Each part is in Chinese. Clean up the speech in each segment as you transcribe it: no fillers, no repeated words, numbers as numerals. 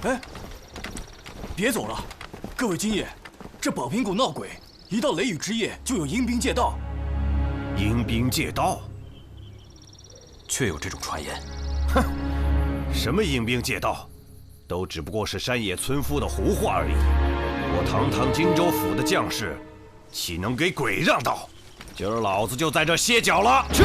哎，别走了，各位军爷，这宝瓶谷闹鬼，一到雷雨之夜就有阴兵借道。阴兵借道？确有这种传言。哼，什么阴兵借道，都只不过是山野村夫的胡话而已。我堂堂荆州府的将士，岂能给鬼让道？今儿老子就在这歇脚了。去！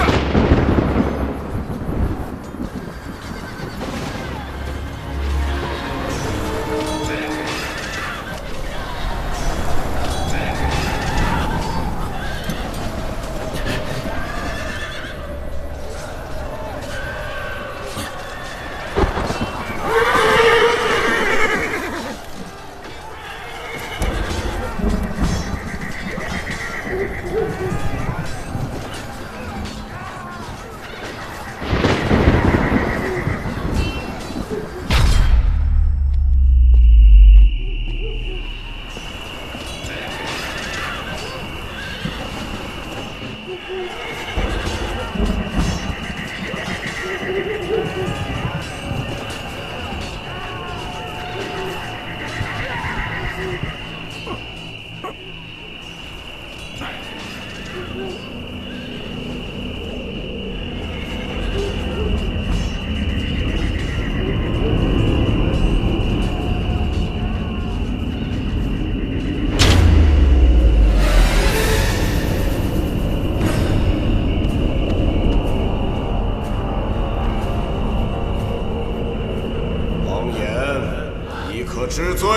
知罪。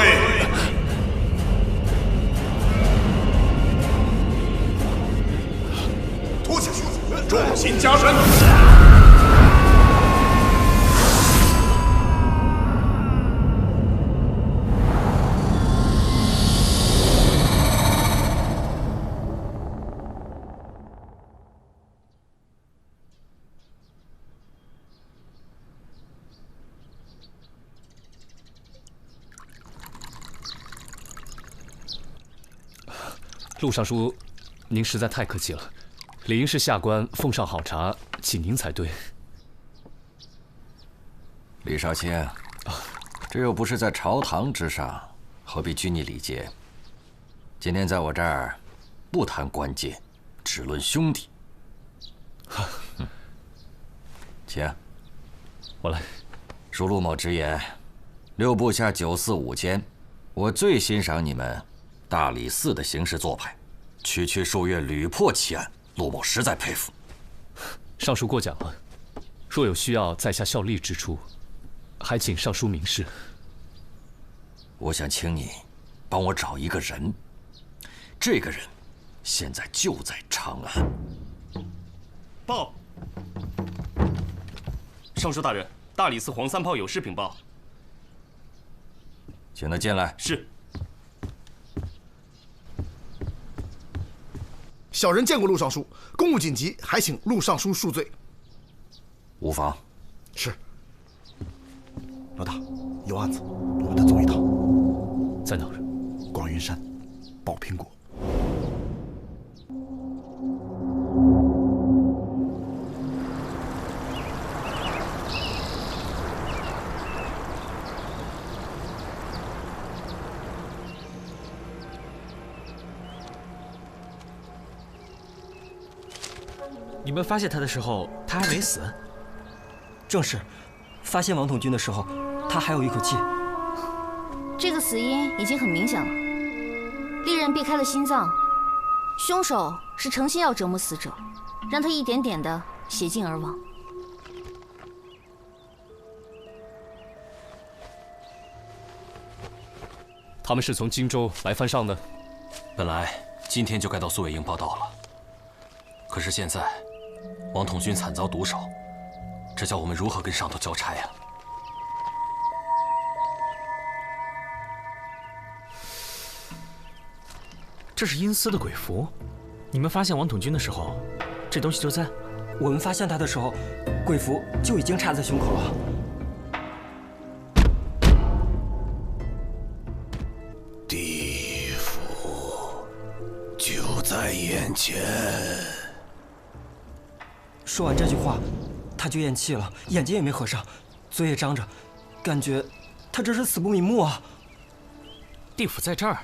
拖下去，重刑加身。陆尚书，您实在太客气了，理应是下官奉上好茶，请您才对。李少卿，这又不是在朝堂之上，何必拘泥礼节？今天在我这儿，不谈官阶，只论兄弟。请，我来。恕陆某直言，六部下945间，我最欣赏你们大理寺的行事做派，区数月屡破奇案，陆某实在佩服。尚书过奖了，若有需要在下效力之处，还请尚书明示。我想请你帮我找一个人，这个人现在就在长安。报，尚书大人，大理寺黄三炮有事禀报。请他进来。是。小人见过陆尚书，公务紧急，还请陆尚书恕罪。无妨。是。老大，有案子，我们得走一趟。在哪儿？广云山，宝苹果。你们发现他的时候，他还没死。正是，发现王统军的时候，他还有一口气。这个死因已经很明显了，利刃避开了心脏，凶手是诚心要折磨死者，让他一点点的血尽而亡。他们是从荆州来犯上的。本来今天就该到宿卫营报道了，可是现在王统军惨遭毒手，这叫我们如何跟上头交差呀？这是阴司的鬼符，你们发现王统军的时候，这东西就在。我们发现他的时候，鬼符就已经插在胸口了。地府就在眼前。说完这句话，他就咽气了，眼睛也没合上，嘴也张着，感觉他这是死不瞑目啊！地府在这儿，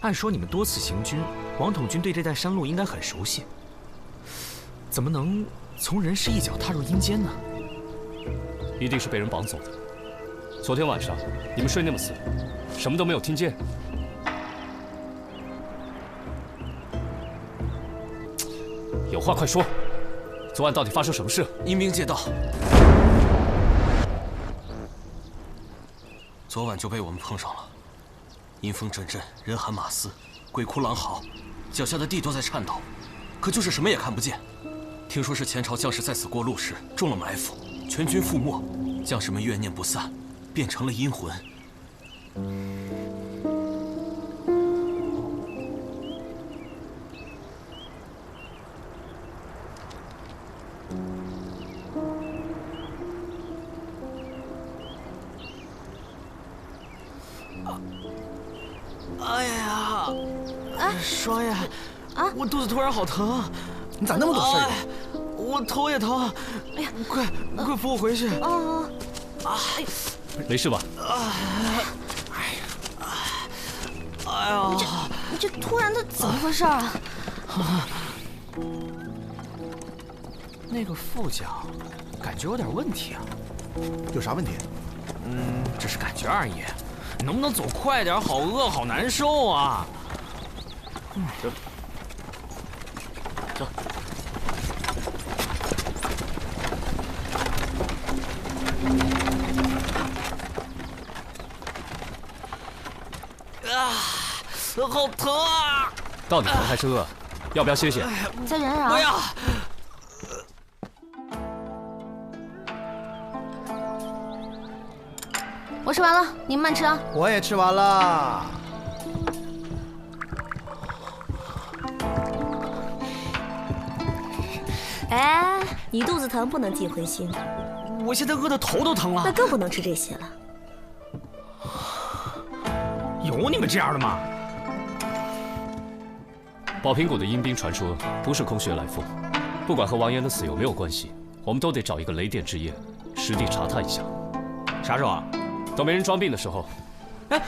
按说你们多次行军，王统军对这带山路应该很熟悉，怎么能从人世一脚踏入阴间呢？一定是被人绑走的。昨天晚上你们睡那么死，什么都没有听见。有话快说，昨晚到底发生什么事？阴兵借道，昨晚就被我们碰上了。阴风阵阵，人喊马嘶，鬼哭狼嚎，脚下的地都在颤抖，可就是什么也看不见。听说是前朝将士在此过路时中了埋伏，全军覆没，将士们怨念不散，变成了阴魂。哎呀，双爷，我肚子突然好疼，你咋那么多事儿啊？我头也疼，哎呀，快扶我回去！没事吧？哎呀，你这突然的怎么回事啊？那个副将感觉有点问题啊。有啥问题？只是感觉而已。能不能走快点？好饿，好难受啊！走。好疼啊！到底疼还是饿？要不要歇歇？再忍忍啊！不要！我吃完了，你们慢吃啊。我也吃完了。哎，你肚子疼不能忌荤腥，我现在饿得头都疼了。那更不能吃这些了。有你们这样的吗？宝瓶谷的阴兵传说不是空穴来风，不管和王岩的死有没有关系，我们都得找一个雷电之夜，实地查探一下。啥时候啊？等没人装病的时候。哎，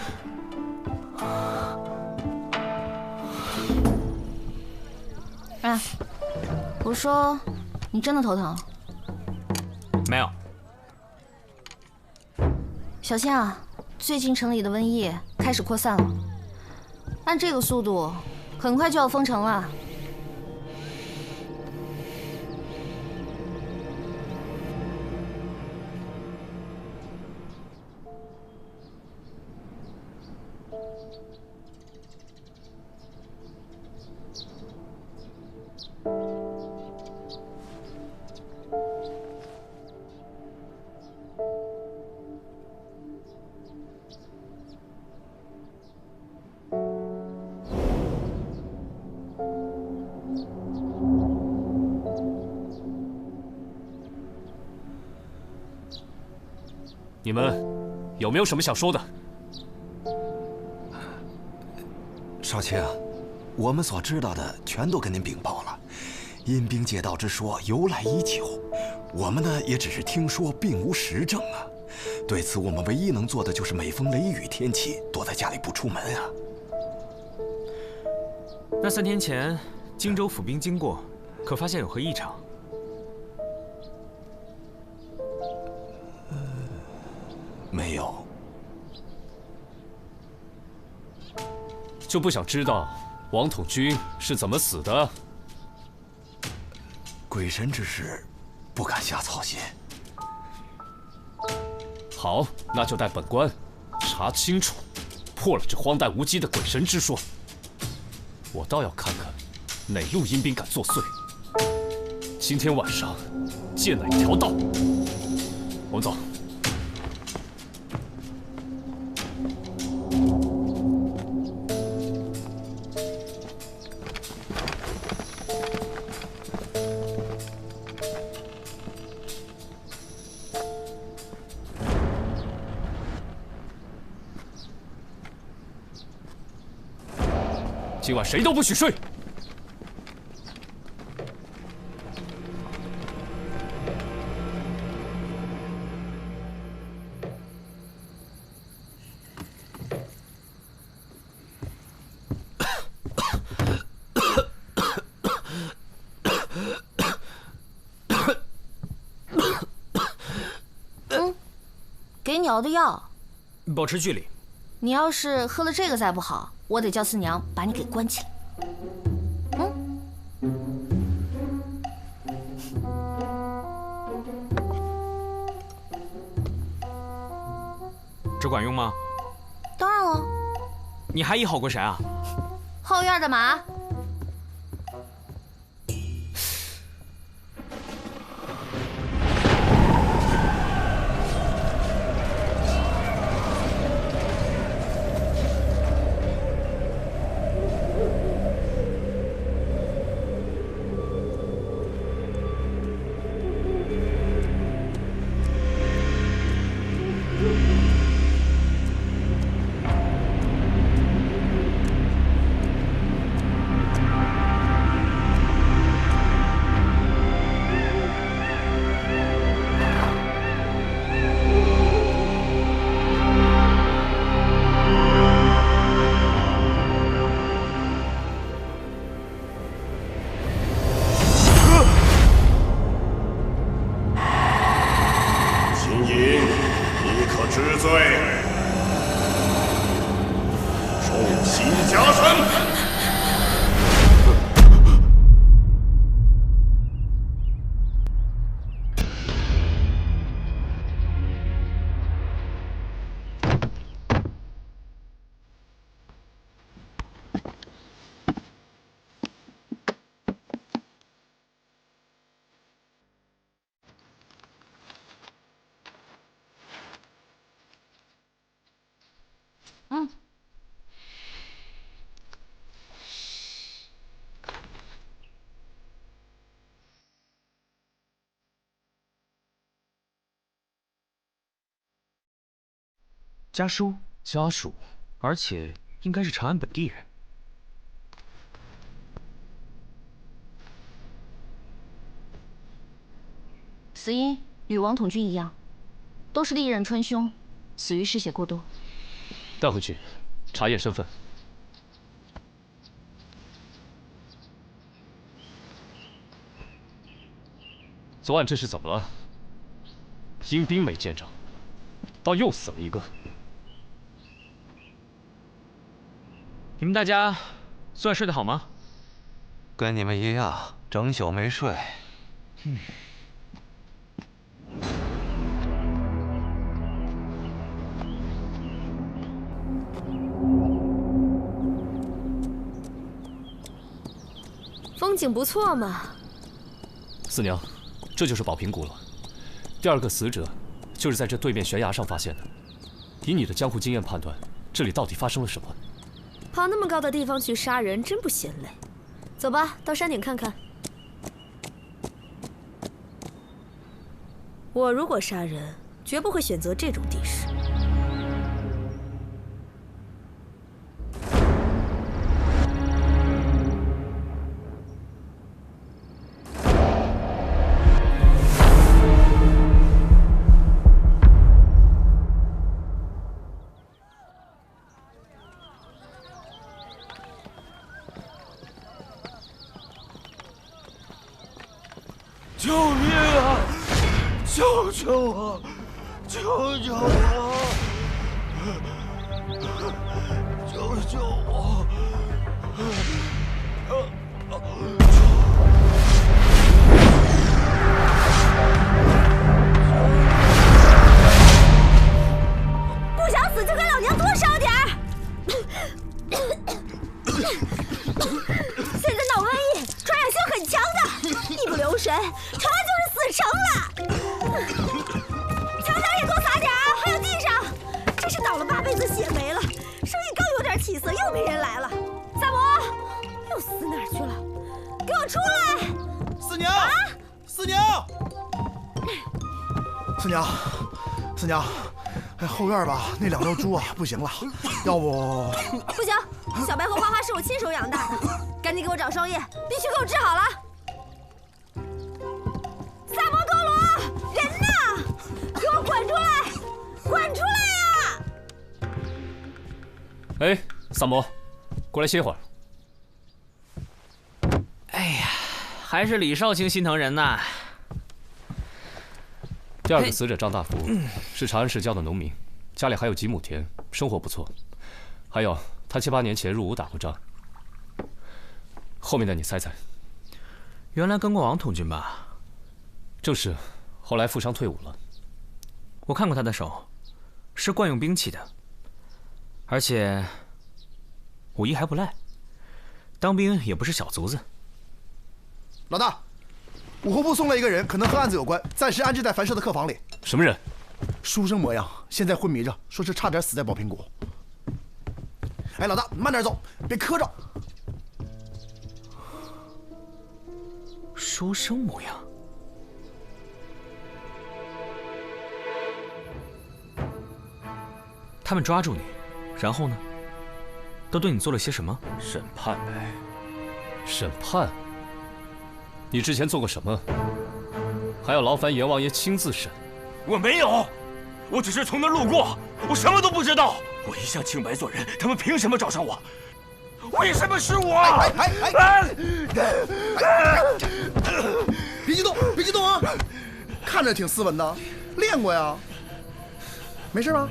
哎，我说，你真的头疼？没有。小心啊！最近城里的瘟疫开始扩散了，按这个速度，很快就要封城了。你们有没有什么想说的？少卿啊，我们所知道的全都跟您禀报了。阴兵借道之说由来已久，我们呢也只是听说，并无实证啊。对此，我们唯一能做的就是每逢雷雨天气，躲在家里不出门啊。那3天前，荆州府兵经过，可发现有何异常？没有。就不想知道王统军是怎么死的？鬼神之事，不敢瞎操心。好，那就带本官查清楚，破了这荒诞无稽的鬼神之说。我倒要看看哪路阴兵敢作祟。今天晚上借哪条道？我们走。今晚谁都不许睡。给你熬的药。保持距离。你要是喝了这个再不好，我得叫四娘把你给关起来。这管用吗？当然了。你还医好过谁啊？后院的马。家书，而且应该是长安本地人。死因与王统军一样，都是历任春兄，死于失血过多。带回去，查验身份。昨晚这是怎么了？阴兵没见着，倒又死了一个。你们大家昨晚睡得好吗？跟你们一样，整宿没睡。风景不错嘛。四娘，这就是宝瓶谷了。第二个死者就是在这对面悬崖上发现的。以你的江湖经验判断，这里到底发生了什么？跑那么高的地方去杀人，真不嫌累。走吧，到山顶看看。我如果杀人，绝不会选择这种地势。救命啊！救救我！救救我！救救我！不想死就给老娘多烧点儿！现在闹瘟疫，传染性很强的，一不留神，传完就是死城了。墙上也多撒点啊，还有地上，真是倒了8辈子血霉了。生意刚有点起色，又没人来了。萨摩，又死哪儿去了？给我出来！四娘，四娘，四娘，四娘。哎，后院吧，那2头猪啊，不行了，要不……不行，小白和花花是我亲手养大的，赶紧给我找双叶，必须给我治好了。萨摩多罗，人呢？给我滚出来！滚出来呀！哎，萨摩，过来歇会儿。哎呀，还是李少卿心疼人呐。第二个死者张大福是长安市郊的农民，家里还有几亩田，生活不错。还有他7、8年前入伍打过仗。后面的你猜猜？原来跟过王统军吧？正是，后来负伤退伍了。我看过他的手，是惯用兵器的，而且武艺还不赖，当兵也不是小卒子。老大，武侯部送了一个人，可能和案子有关，暂时安置在樊舍的客房里。什么人？书生模样，现在昏迷着，说是差点死在宝瓶谷。哎，老大，慢点走，别磕着。书生模样。他们抓住你，然后呢？都对你做了些什么？审判呗。审判？你之前做过什么？还要劳烦阎王爷亲自审？我没有，我只是从那路过，我什么都不知道。我一向清白做人，他们凭什么找上我？为什么是我？别激动，别激动啊！看着挺斯文的，练过呀。没事吧？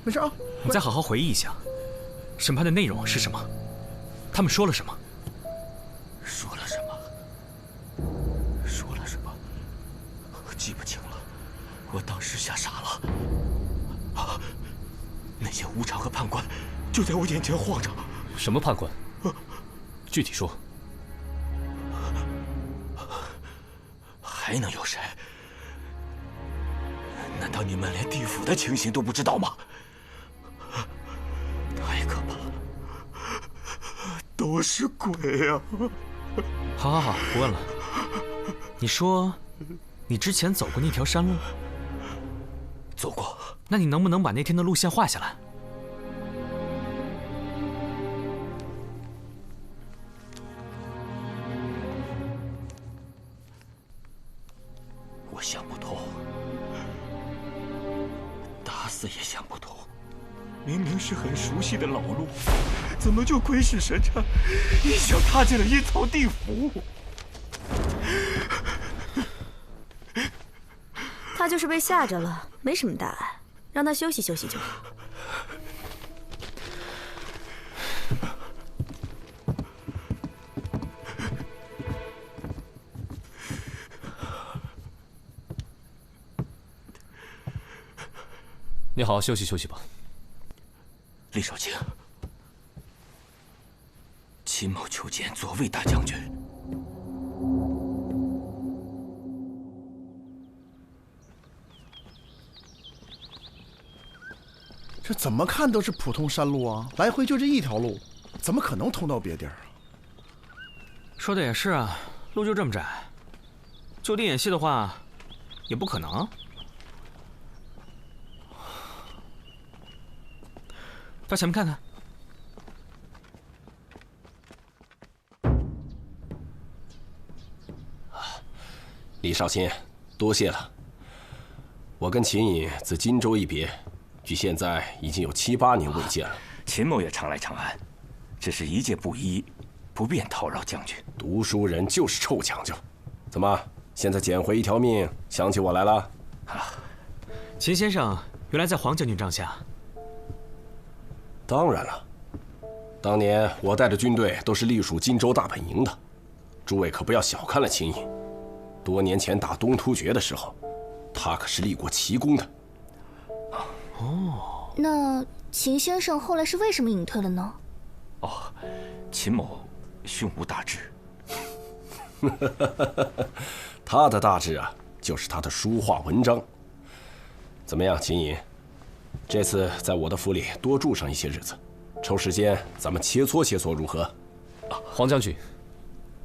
没事啊。你再好好回忆一下，审判的内容是什么？他们说了什么？说了什么？说了什么？我记不清了。我当时吓傻了。啊！那些武场和判官就在我眼前晃着。什么判官？具体说。还能有谁？难道你们连地府的情形都不知道吗？太可怕了，都是鬼啊！好好好，不问了。你说，你之前走过那条山路？走过。那你能不能把那天的路线画下来？我想不通，打死也想不通。明明是很熟悉的老路，怎么就鬼使神差，一脚踏进了阴曹地府？他就是被吓着了，没什么大碍，让他休息休息就好。你好好休息休息吧。李少卿，秦某求见左卫大将军。这怎么看都是普通山路啊，来回就这一条路，怎么可能通到别地儿啊？说的也是啊，路就这么窄，就地演戏的话，也不可能。到前面看看。李少卿，多谢了。我跟秦尹自荆州一别，距现在已经有7、8年未见了。秦某也常来长安，只是一介布衣，不便叨扰将军。读书人就是臭讲究。怎么，现在捡回一条命，想起我来了？啊，秦先生原来在黄将军帐下。当然了，当年我带的军队都是隶属荆州大本营的，诸位可不要小看了秦尹。多年前打东突厥的时候，他可是立过奇功的。哦，那秦先生后来是为什么隐退了呢？哦，秦某胸无大志。他的大志啊，就是他的书画文章。怎么样，秦尹？这次在我的府里多住上一些日子，抽时间咱们切磋切磋如何？黄将军，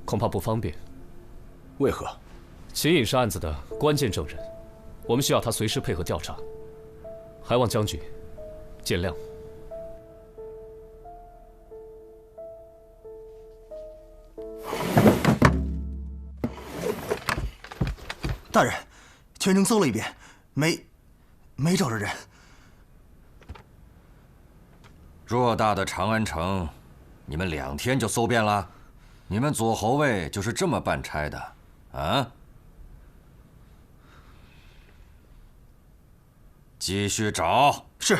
恐怕不方便。为何？秦尹是案子的关键证人，我们需要他随时配合调查，还望将军见谅。大人，全城搜了一遍，没找着人。偌大的长安城，你们2天就搜遍了？你们左侯卫就是这么办差的，啊？继续找。是。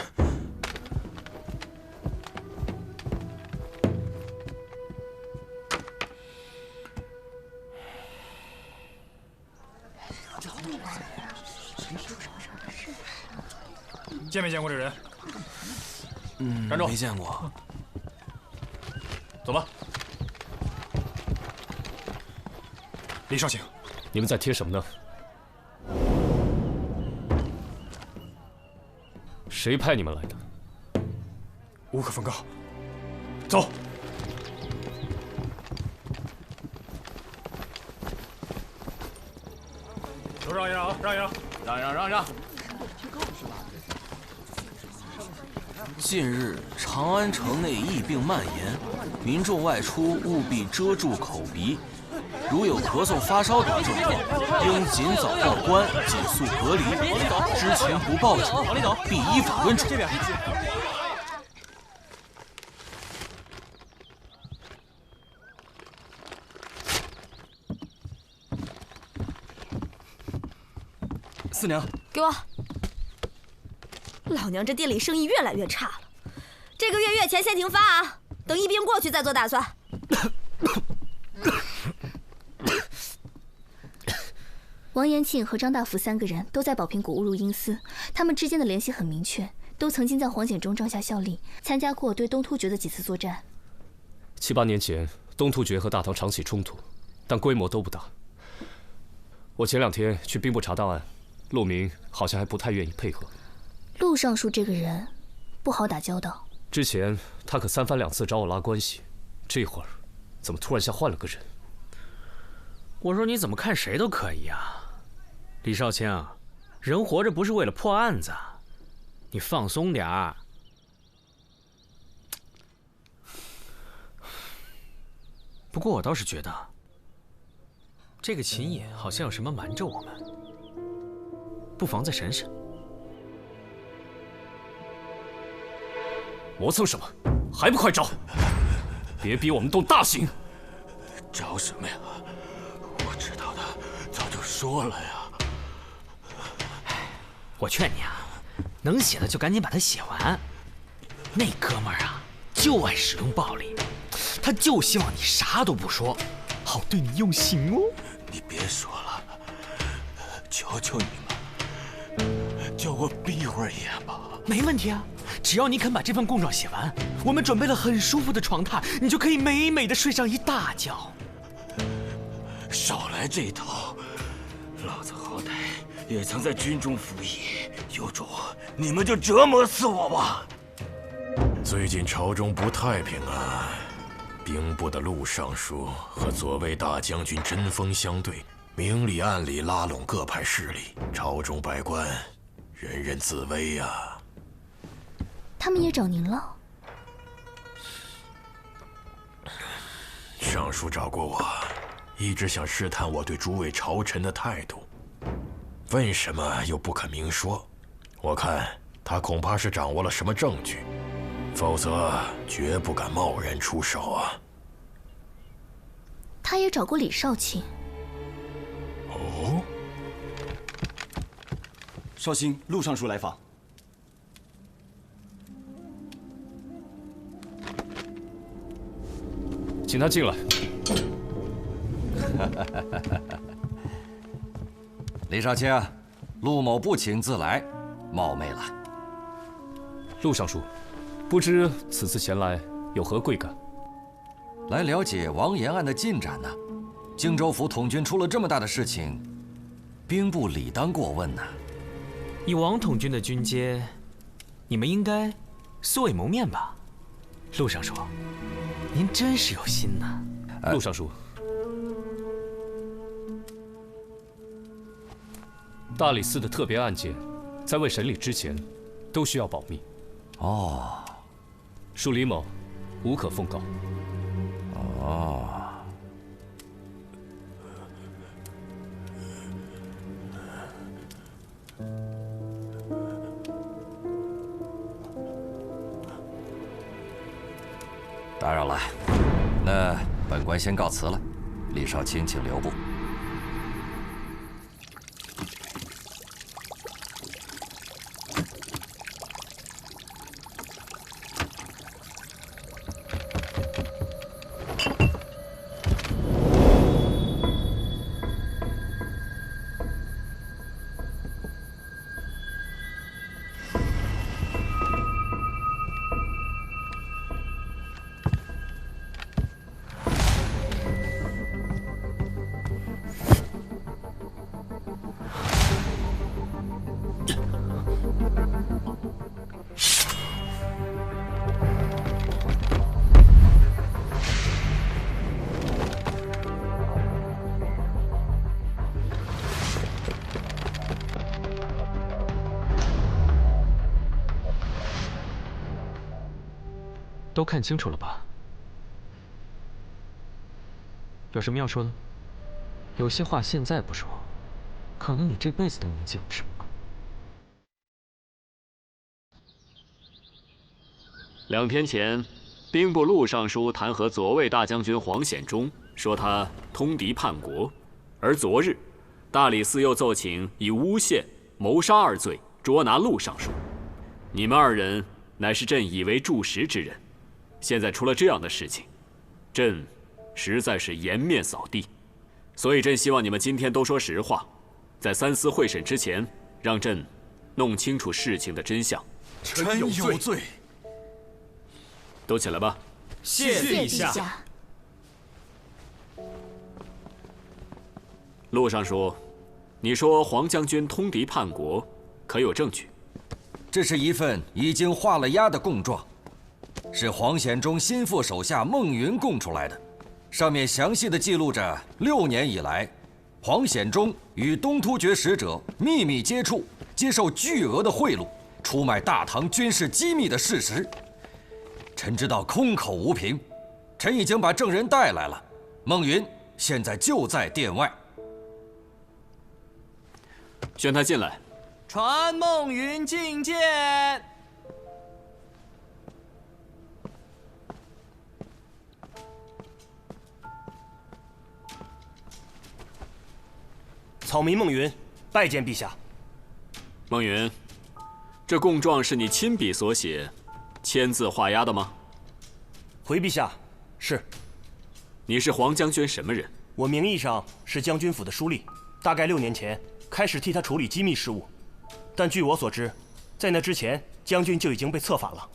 见没见过这人？站住！没见过。走吧。李少卿，你们在贴什么呢？谁派你们来的？无可奉告。走。都让一让啊！让一让！让！近日，长安城内疫病蔓延，民众外出务必遮住口鼻，如有咳嗽、发烧等症状，应尽早报官，紧速隔离。知情不报者，必依法论处。四娘，给我！老娘这店里生意越来越差了，这个月月钱先停发啊，等疫病过去再做打算。王延庆和张大福3个人都在宝瓶谷误入阴司，他们之间的联系很明确，都曾经在黄显忠帐下效力，参加过对东突厥的几次作战。7、8年前，东突厥和大唐常起冲突，但规模都不大。我前2天去兵部查档案，陆明好像还不太愿意配合。陆尚书这个人不好打交道，之前他可3番2次找我拉关系，这会儿怎么突然像换了个人？我说你怎么看谁都可以啊，李少卿，人活着不是为了破案子，你放松点儿。不过我倒是觉得，这个秦野好像有什么瞒着我们，不妨再审审。磨蹭什么？还不快招！别逼我们动大刑！招什么呀？我知道的早就说了呀。我劝你啊，能写的就赶紧把它写完。那哥们儿啊，就爱使用暴力，他就希望你啥都不说，好对你用刑哦。你别说了，求求你们，叫我闭一会儿眼吧。没问题啊，只要你肯把这份供状写完，我们准备了很舒服的床榻，你就可以美美的睡上一大觉。少来这一套，老子好歹也曾在军中服役，有种你们就折磨死我吧。最近朝中不太平啊，兵部的陆尚书和左卫大将军针锋相对，明里暗里拉拢各派势力，朝中百官人人自危呀。他们也找您了？尚书找过我，一直想试探我对诸位朝臣的态度，问什么又不肯明说。我看他恐怕是掌握了什么证据，否则绝不敢贸然出手啊。他也找过李少卿。哦，少卿，陆尚书来访。请他进来。李少卿，陆某不请自来，冒昧了。陆尚书，不知此次前来有何贵干？来了解王延案的进展呢。荆州府统军出了这么大的事情，兵部理当过问呐。以王统军的军阶，你们应该素未谋面吧？陆尚书，您真是有心呐。陆尚书，大理寺的特别案件，在未审理之前，都需要保密。哦，属李某，无可奉告。哦。打扰了，那本官先告辞了。李少卿，请留步。都看清楚了吧？有什么要说的？有些话现在不说，可能你这辈子都能记不住。2天前，兵部陆尚书弹劾左卫大将军黄显忠，说他通敌叛国；而昨日，大理寺又奏请以诬陷、谋杀2罪捉拿陆尚书。你们2人乃是朕以为柱石之人，现在出了这样的事情，朕实在是颜面扫地。所以朕希望你们今天都说实话，在3司会审之前，让朕弄清楚事情的真相。臣有罪。都起来吧。谢陛下。陆尚书，你说黄将军通敌叛国，可有证据？这是一份已经画了押的供状，是黄显忠心腹手下孟云供出来的，上面详细的记录着6年以来，黄显忠与东突厥使者秘密接触，接受巨额的贿赂，出卖大唐军事机密的事实。臣知道空口无凭，臣已经把证人带来了，孟云现在就在殿外。宣他进来。传孟云觐见。草民孟云，拜见陛下。孟云，这供状是你亲笔所写，签字画押的吗？回陛下，是。你是黄将军什么人？我名义上是将军府的书吏，大概6年前开始替他处理机密事务，但据我所知，在那之前，将军就已经被策反了。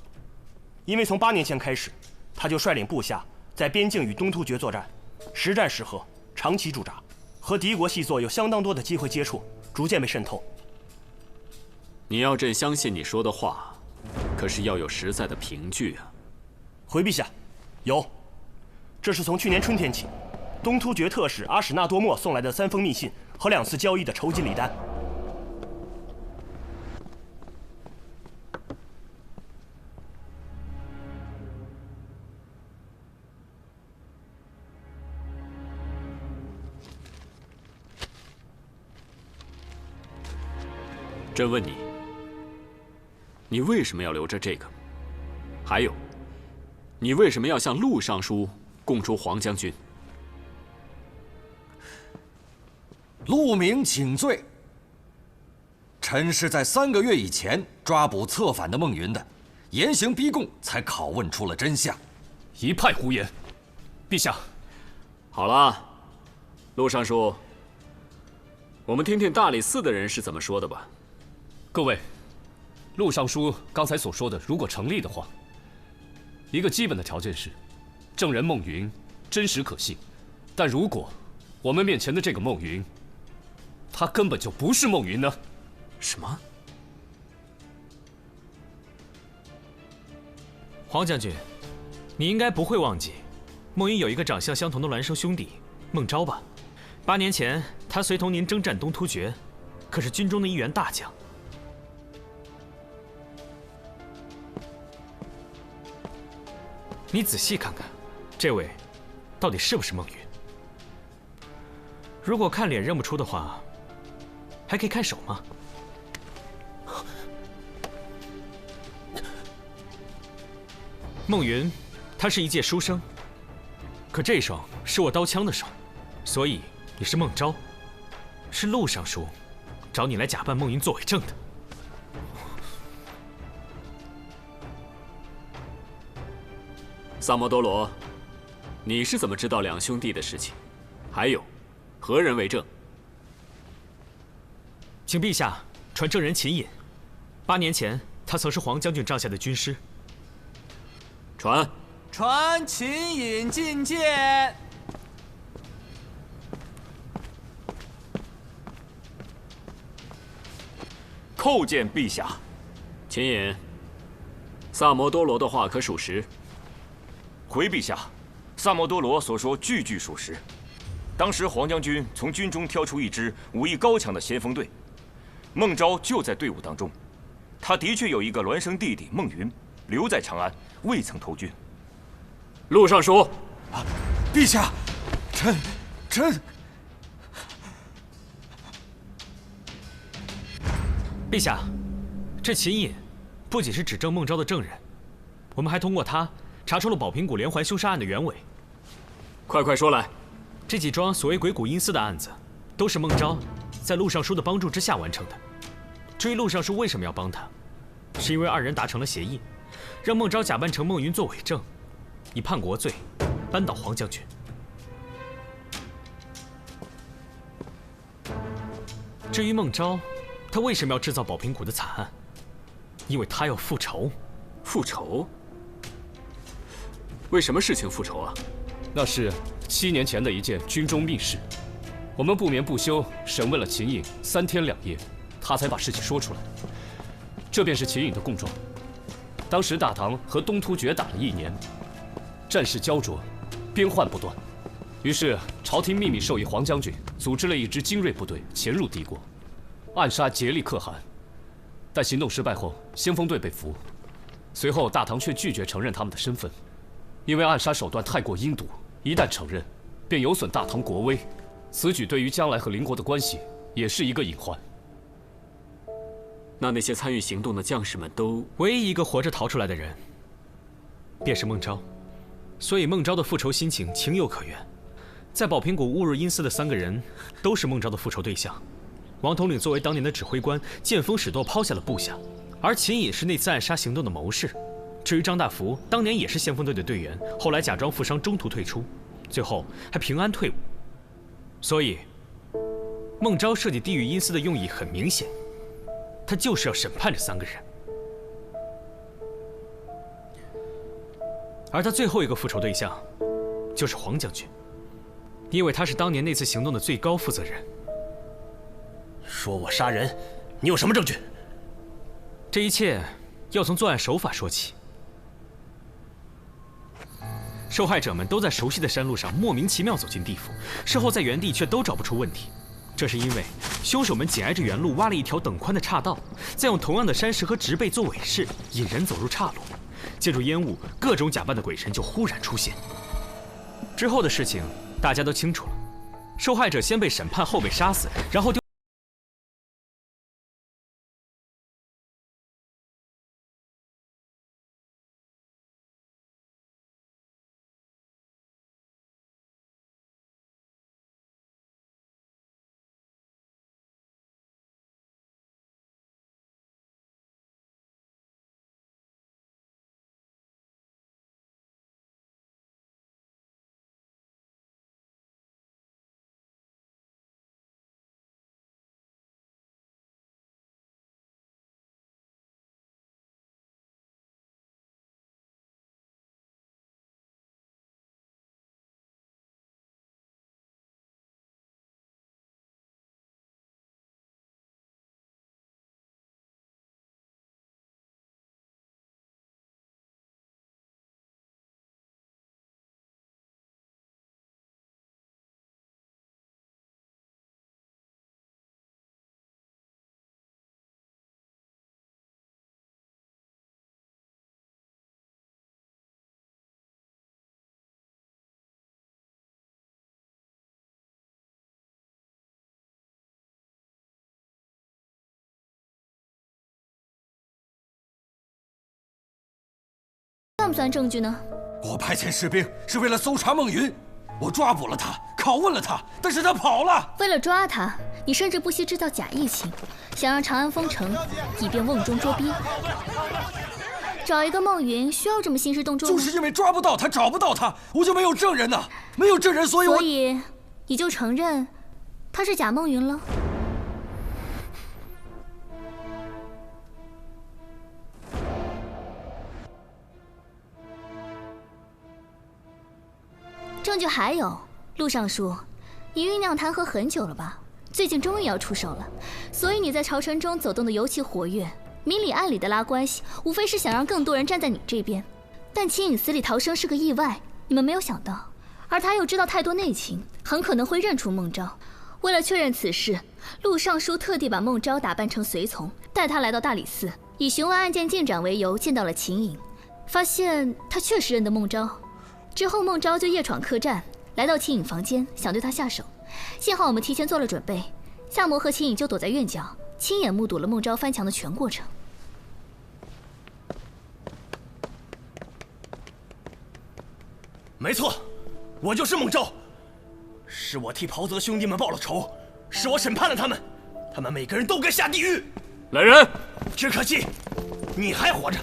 因为从8年前开始，他就率领部下在边境与东突厥作战，时战时和，长期驻扎，和敌国细作有相当多的机会接触，逐渐被渗透。你要朕相信你说的话，可是要有实在的凭据啊。回陛下，有。这是从去年春天起，东突厥特使阿史那多莫送来的3封密信和2次交易的酬金礼单。朕问你，你为什么要留着这个？还有，你为什么要向陆尚书供出黄将军？陆明请罪。臣是在3个月以前抓捕策反的孟云的，严刑逼供，才拷问出了真相。一派胡言！陛下，好了，陆尚书，我们听听大理寺的人是怎么说的吧。各位，陆尚书刚才所说的，如果成立的话，一个基本的条件是，证人孟云真实可信。但如果我们面前的这个孟云，他根本就不是孟云呢？什么？黄将军，你应该不会忘记，孟云有一个长相相同的孪生兄弟孟昭吧？8年前，他随同您征战东突厥，可是军中的一员大将。你仔细看看，这位到底是不是孟云？如果看脸认不出的话，还可以看手吗？孟云，他是一介书生，可这双是我刀枪的手，所以你是孟昭，是陆尚书找你来假扮孟云做伪证的。萨摩多罗，你是怎么知道2兄弟的事情？还有，何人为证？请陛下传证人秦隐。8年前，他曾是黄将军帐下的军师。传秦隐觐见。叩见陛下。秦隐，萨摩多罗的话可属实？回陛下，萨摩多罗所说句句属实。当时黄将军从军中挑出一支武艺高强的先锋队，孟昭就在队伍当中。他的确有一个孪生弟弟孟云留在长安，未曾投军。陆尚书，陛下，臣。陛下，这秦隐不仅是指证孟昭的证人，我们还通过他查出了宝瓶谷连环凶杀案的原委。快说来！这几桩所谓鬼谷阴司的案子，都是孟昭在陆尚书的帮助之下完成的。至于陆尚书为什么要帮他，是因为二人达成了协议，让孟昭假扮成孟云做伪证，以叛国罪扳倒黄将军。至于孟昭，他为什么要制造宝瓶谷的惨案？因为他要复仇。复仇？为什么事情复仇啊？那是7年前的一件军中密事，我们不眠不休审问了秦隐3天2夜，他才把事情说出来。这便是秦隐的供状。当时大唐和东突厥打了1年，战事焦灼，边患不断，于是朝廷秘密授意黄将军组织了一支精锐部队潜入敌国，暗杀竭力可汗。但行动失败后，先锋队被俘。随后大唐却拒绝承认他们的身份，因为暗杀手段太过阴毒，一旦承认，便有损大唐国威。此举对于将来和邻国的关系也是一个隐患。那些参与行动的将士们都……唯一一个活着逃出来的人，便是孟昭。所以孟昭的复仇心情情有可原。在宝瓶谷误入阴司的3个人，都是孟昭的复仇对象。王统领作为当年的指挥官，见风使舵抛下了部下，而秦隐是那次暗杀行动的谋士。至于张大福，当年也是先锋队的队员，后来假装负伤中途退出，最后还平安退伍。所以，孟昭设计地狱阴司的用意很明显，他就是要审判这3个人。而他最后一个复仇对象，就是黄将军，因为他是当年那次行动的最高负责人。说我杀人，你有什么证据？这一切要从作案手法说起。受害者们都在熟悉的山路上莫名其妙走进地府，事后在原地却都找不出问题。这是因为凶手们紧挨着原路挖了一条等宽的岔道，再用同样的山石和植被做尾饰，引人走入岔路。借助烟雾，各种假扮的鬼神就忽然出现。之后的事情大家都清楚了，受害者先被审判，后被杀死，然后丢。算不算证据呢？我派遣士兵是为了搜查孟云，我抓捕了他，拷问了他，但是他跑了。为了抓他，你甚至不惜制造假疫情，想让长安封城，以便瓮中捉鳖。找一个孟云需要这么兴师动众吗？就是因为抓不到他，找不到他，我就没有证人呐，没有证人，所以你就承认他是假孟云了？证据还有，陆尚书，你酝酿弹劾很久了吧？最近终于要出手了，所以你在朝臣中走动的尤其活跃，明里暗里的拉关系，无非是想让更多人站在你这边。但秦隐死里逃生是个意外，你们没有想到，而他又知道太多内情，很可能会认出孟昭。为了确认此事，陆尚书特地把孟昭打扮成随从，带他来到大理寺，以询问案件进展为由见到了秦隐，发现他确实认得孟昭。之后孟昭就夜闯客栈，来到秦颖房间，想对他下手。幸好我们提前做了准备，夏魔和秦颖就躲在院角，亲眼目睹了孟昭翻墙的全过程。没错，我就是孟昭，是我替袍泽兄弟们报了仇，是我审判了他们，他们每个人都该下地狱。来人！只可惜，你还活着，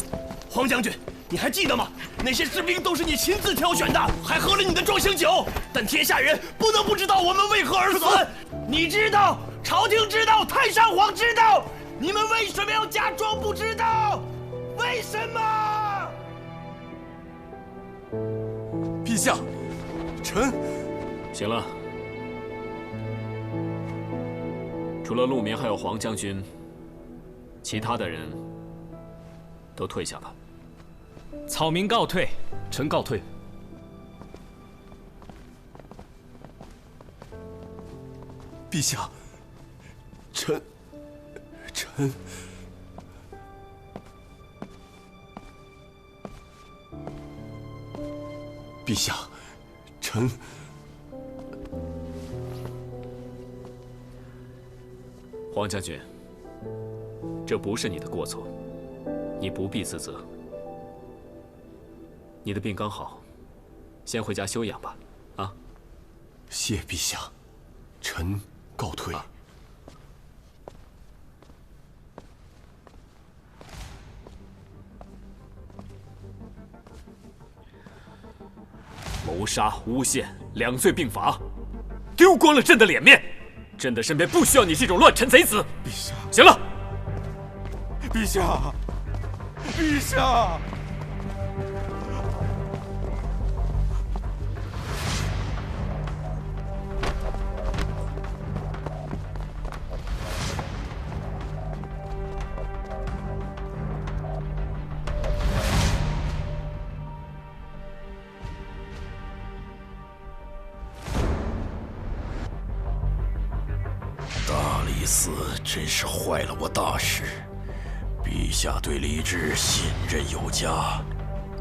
黄将军，你还记得吗？那些士兵都是你亲自挑选的，还喝了你的壮行酒。但天下人不能不知道我们为何而死。你知道，朝廷知道，太上皇知道，你们为什么要假装不知道？为什么？陛下，臣……行了，除了陆明还有黄将军，其他的人都退下吧。草民告退，臣告退。陛下，臣……陛下，臣……黄将军，这不是你的过错，你不必自责。你的病刚好，先回家休养吧。啊，谢陛下，臣告退。谋杀、诬陷两罪并罚，丢光了朕的脸面。朕的身边不需要你这种乱臣贼子。陛下，行了。陛下，陛下。大理寺真是坏了我大事，陛下对李治信任有加，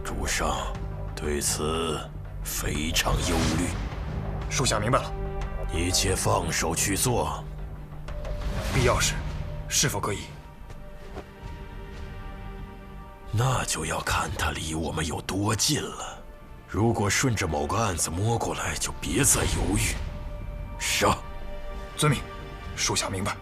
主上对此非常忧虑。属下明白了，一切放手去做。必要时，是否可以？那就要看他离我们有多近了。如果顺着某个案子摸过来，就别再犹豫，杀！遵命，属下明白。